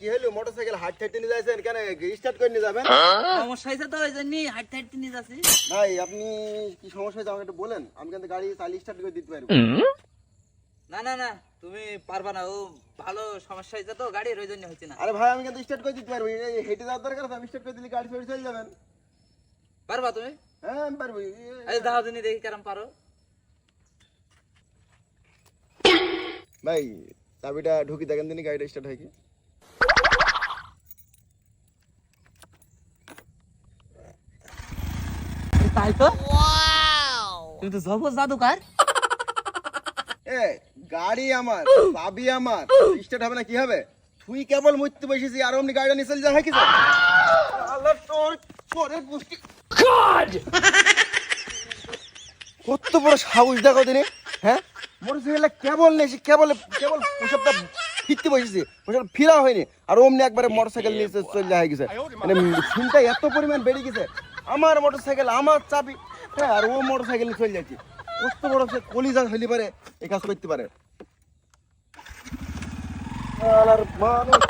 কি হলো motorcycle height হাইটে নিয়ে যাচ্ছেন কেন স্টার্ট করে নিয়ে যাবেন সমস্যা হয়েছে তো ওই জন্যই হাঁটতে হাঁটতে নিয়ে যাচ্ছি। ভাই আপনি কি সমস্যা হয়েছে আমাকে একটু বলেন আমি কিন্তু গাড়ি চালিয়ে স্টার্ট করে দিতে পারবো না না না তুমি পারবা না, ও ভালো সমস্যা হয়েছে তো গাড়ির, ওই জন্য হচ্ছে না। আরে ভাই আমি কিন্তু স্টার্ট করে দিতে পারবো এই হেঁটে যাওয়ার দরকার আছে আমি স্টার্ট করে দিলে গাড়ি ফেরত চলে যাবেন পারবা তুমি? হ্যাঁ আমি পারবো এই দাও দিনই দেখি কেরম পারো। ভাই চাবিটা ঢুকি দেখেন দিনই গাড়িটা স্টার্ট হয় কি তাই তো, তুমি তো জবর জাদুকার। এ গাড়ি আমার চাবি আমার স্টার্ট হবে না কি হবে তুই কেবল মরতে বসেছি আর অমনি গাড়িটা নিয়ে চলে যা হয় কি আল্লাহ তোর পরে পুষ্টি কত বড় সাহস দেখো দিনে হ্যাঁ মোটরসাইকেলটা কেবল নেই কেবল কেবল ওসবটা ফিরতে বসেছি ওসব ফিরা হয়নি আর অমনি একবারে মোটরসাইকেল নিয়ে চলে যায় গেছে মানে চিন্তা এত পরিমাণ বেড়ে গেছে আমার মোটরসাইকেল আমার চাবি হ্যাঁ আর ও মোটরসাইকেল নিয়ে চলে যাচ্ছে কত বড় সে কলিজা হইতে পারে এই কাজ করতে পারে আর মানুষ